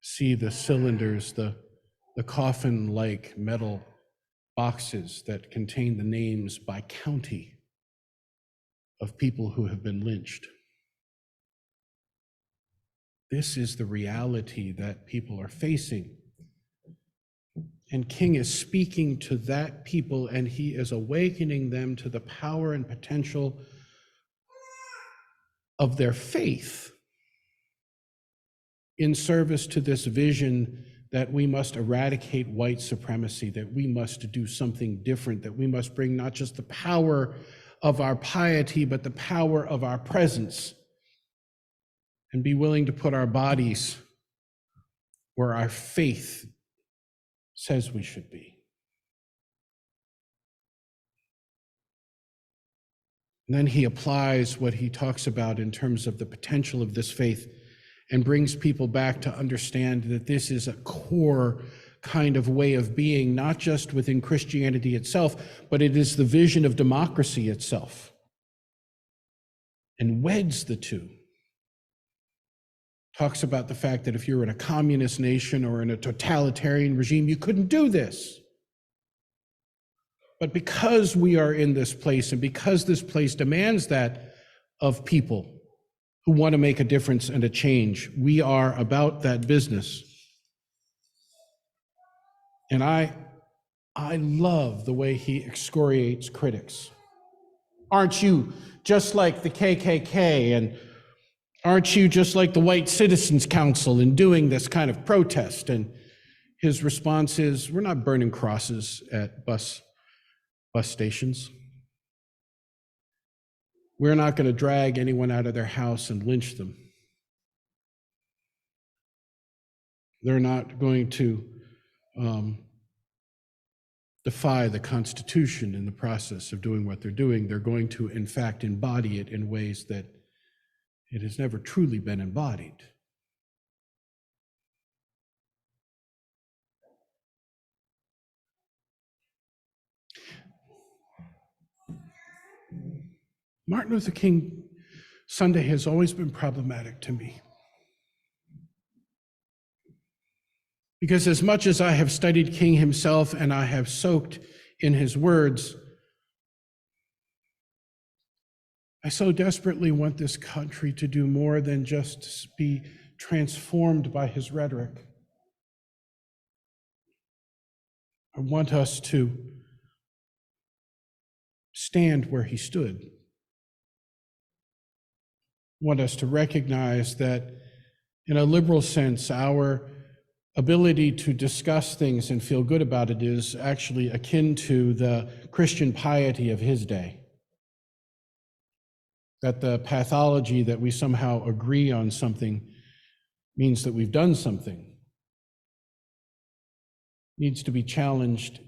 see the cylinders, the coffin-like metal boxes that contain the names by county of people who have been lynched. This is the reality that people are facing. And King is speaking to that people, and he is awakening them to the power and potential of their faith in service to this vision that we must eradicate white supremacy, that we must do something different, that we must bring not just the power of our piety, but the power of our presence, and be willing to put our bodies where our faith says we should be. And then he applies what he talks about in terms of the potential of this faith and brings people back to understand that this is a core kind of way of being, not just within Christianity itself, but it is the vision of democracy itself, and weds the two. Talks about the fact that if you're in a communist nation or in a totalitarian regime, you couldn't do this. But because we are in this place, and because this place demands that of people who want to make a difference and a change, we are about that business. And I love the way he excoriates critics. Aren't you just like the KKK, and aren't you just like the White Citizens Council in doing this kind of protest? And his response is, we're not burning crosses at bus stations. We're not going to drag anyone out of their house and lynch them. They're not going to defy the Constitution in the process of doing what they're doing. They're going to, in fact, embody it in ways that it has never truly been embodied. Martin Luther King Sunday has always been problematic to me. Because as much as I have studied King himself and I have soaked in his words, I so desperately want this country to do more than just be transformed by his rhetoric. I want us to stand where he stood. want us to recognize that in a liberal sense, our ability to discuss things and feel good about it is actually akin to the Christian piety of his day. That the pathology that we somehow agree on something means that we've done something needs to be challenged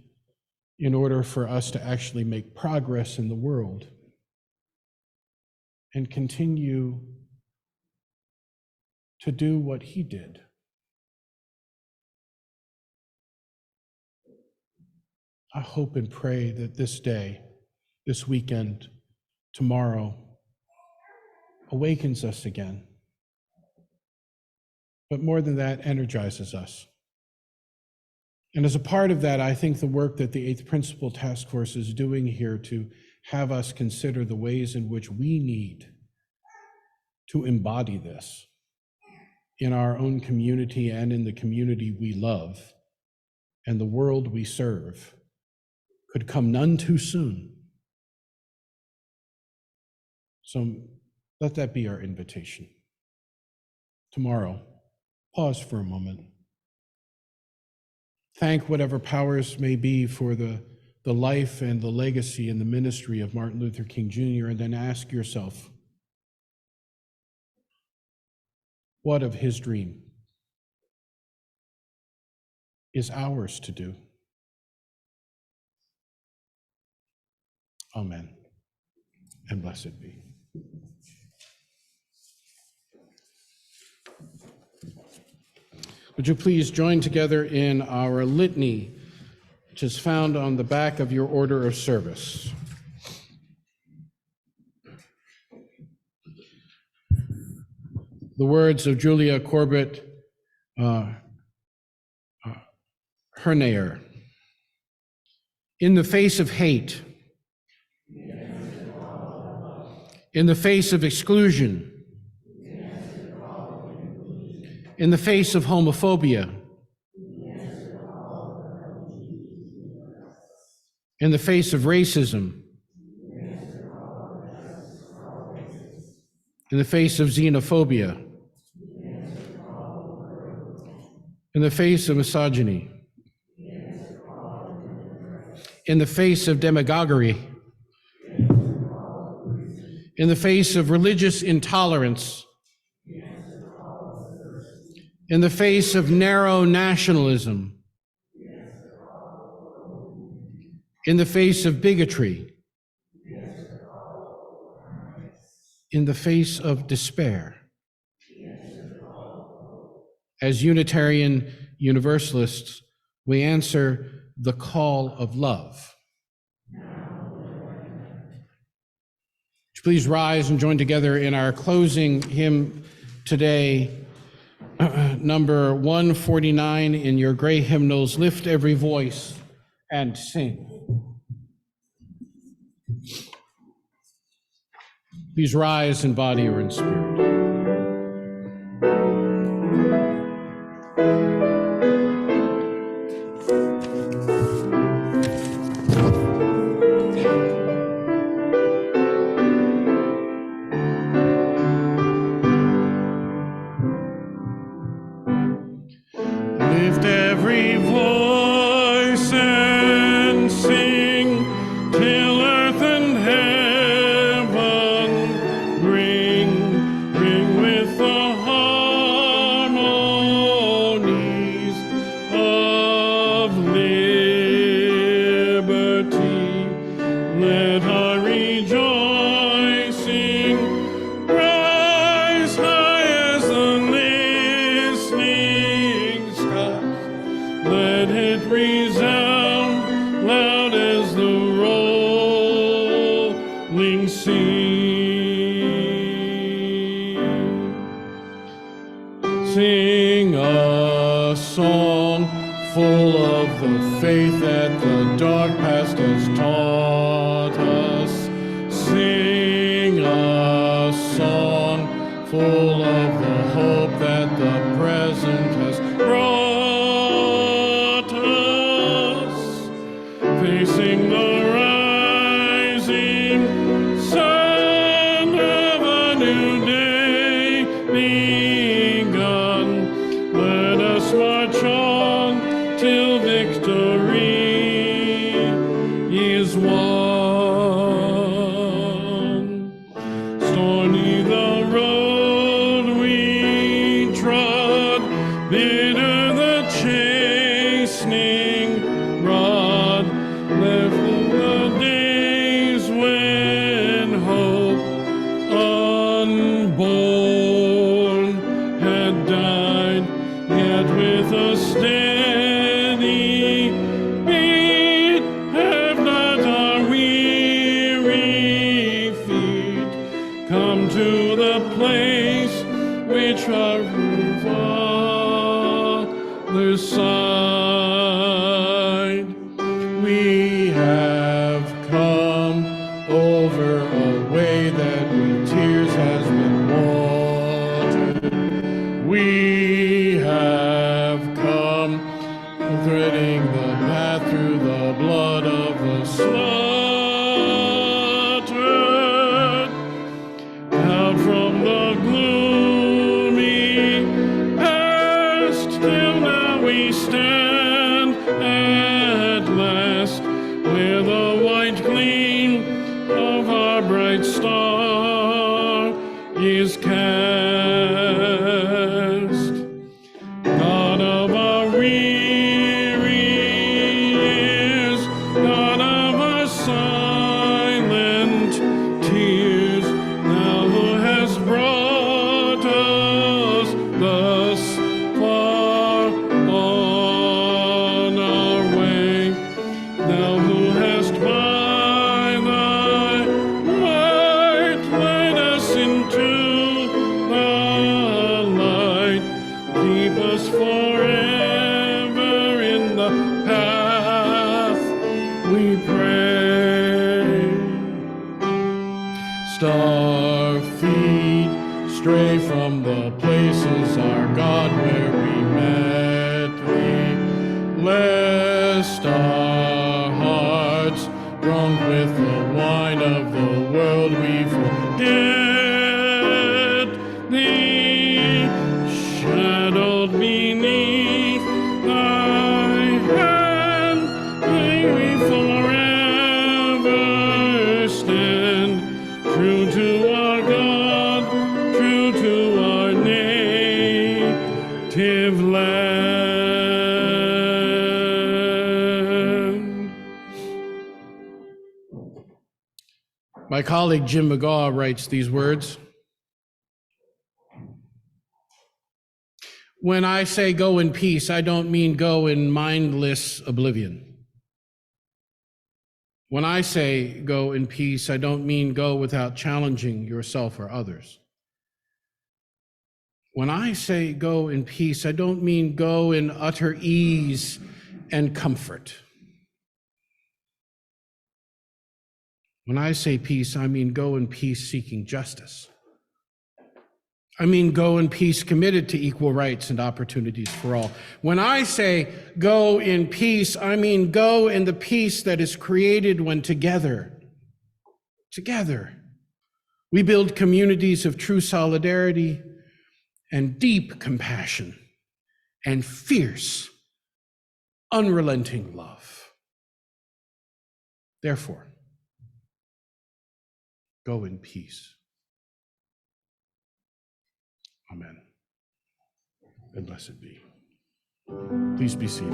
in order for us to actually make progress in the world and continue to do what he did. I hope and pray that this day, this weekend, tomorrow, awakens us again. But more than that, energizes us. And as a part of that, I think the work that the Eighth Principle Task Force is doing here to have us consider the ways in which we need to embody this in our own community and in the community we love and the world we serve could come none too soon. So let that be our invitation. Tomorrow, pause for a moment. Thank whatever powers may be for the life and the legacy and the ministry of Martin Luther King Jr., and then ask yourself, what of his dream is ours to do? Amen, and blessed be. Would you please join together in our litany, which is found on the back of your order of service. The words of Julia Corbett Hernayer. In the face of hate, in the face of exclusion, in the face of homophobia, in the face of racism, in the face of xenophobia, in the face of misogyny, in the face of demagoguery, in the face of religious intolerance, in the face of narrow nationalism, in the face of bigotry, in the face of despair. As Unitarian Universalists, we answer the call of love. Please rise and join together in our closing hymn today, number 149 in your gray hymnals. Lift every voice and sing. Please rise in body or in spirit. Lift every voice and sing till earth and heaven ring with the harmonies of liberty. Let our rejoicing rise high as the listening skies. Let it resound loud as the rolling sea. Sing a song full of the faith that the dark past has taught us. Sing a song full of the hope that the present has brought us. Facing the rising sun of a new day. with a steady beat, have not our weary feet come to the place which our Father's side. We have come over a way that with tears has been watered. We have come threading the path through the blood of the slaughtered, out from the gloomy past till now we stand at last where the white gleam of our bright star is cast. God of our weary years, God of our silent tears, thou who hast brought us thus far on our way, thou who hast by thy might led us into the light, keep us forever in the path we pray. Star feet stray from the places, our God, where we met thee, lest our hearts, drunk with the wine of the world, we forget thee, shadowed beneath thy hand, may we forever stand, true to our God, true to our native land. My colleague Jim McGaw writes these words. When I say go in peace, I don't mean go in mindless oblivion. When I say go in peace, I don't mean go without challenging yourself or others. When I say go in peace, I don't mean go in utter ease and comfort. When I say peace, I mean go in peace seeking justice. I mean go in peace committed to equal rights and opportunities for all. When I say go in peace, I mean go in the peace that is created when together, we build communities of true solidarity and deep compassion and fierce, unrelenting love. Therefore, go in peace. Amen. And blessed be. Please be seated.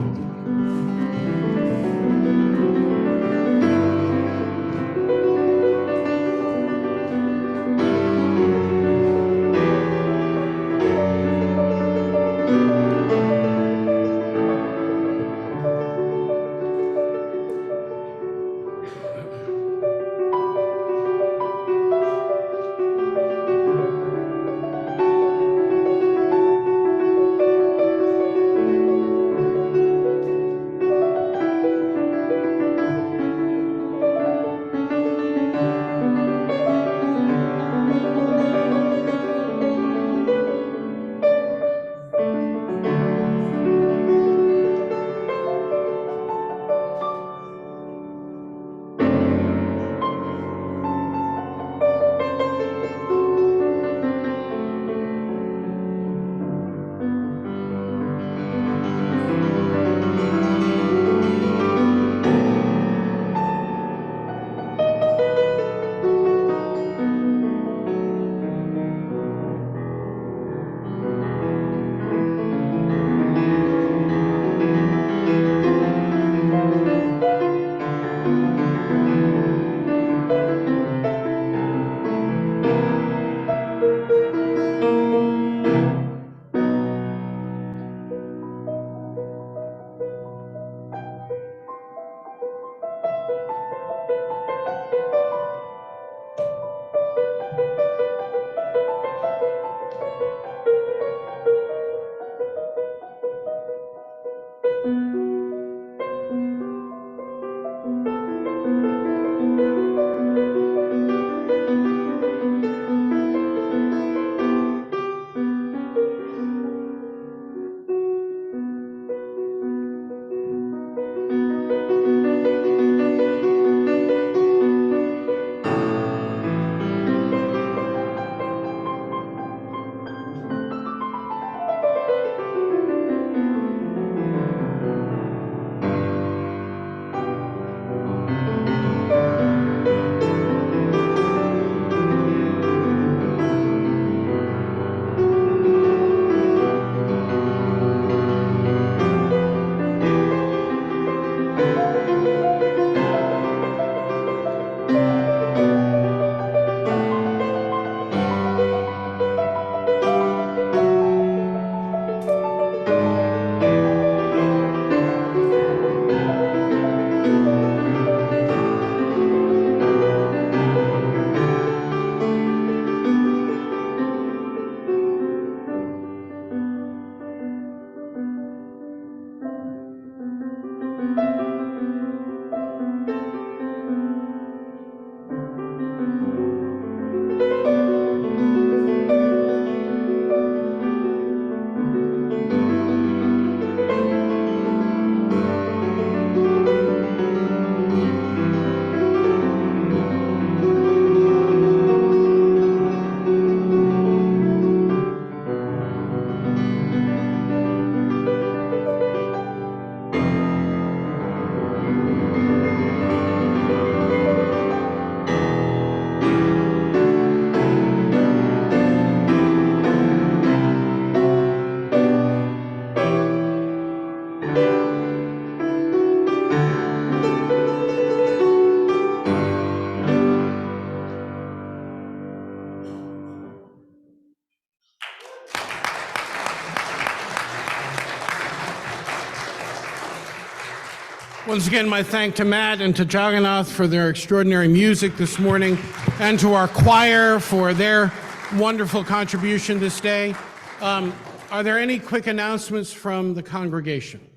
Once again, my thanks to Matt and to Jagannath for their extraordinary music this morning, and to our choir for their wonderful contribution this day. Are there any quick announcements from the congregation?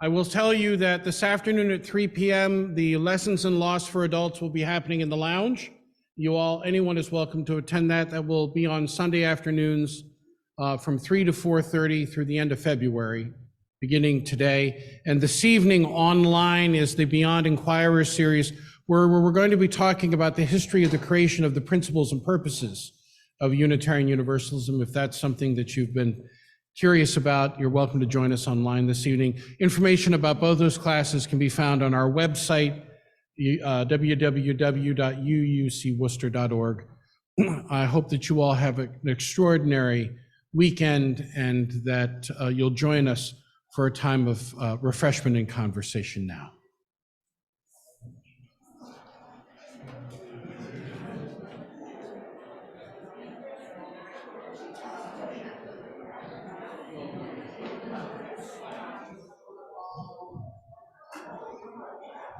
I will tell you that this afternoon at 3 p.m., the Lessons in Loss for Adults will be happening in the lounge. Anyone is welcome to attend that. That will be on Sunday afternoons from 3 to 4:30 through the end of February, beginning today. And this evening online is the Beyond Inquirer series, where we're going to be talking about the history of the creation of the principles and purposes of Unitarian Universalism. If that's something that you've been curious about, you're welcome to join us online this evening. Information about both those classes can be found on our website, www.uucworcester.org. I hope that you all have an extraordinary weekend, and that you'll join us for a time of refreshment and conversation now.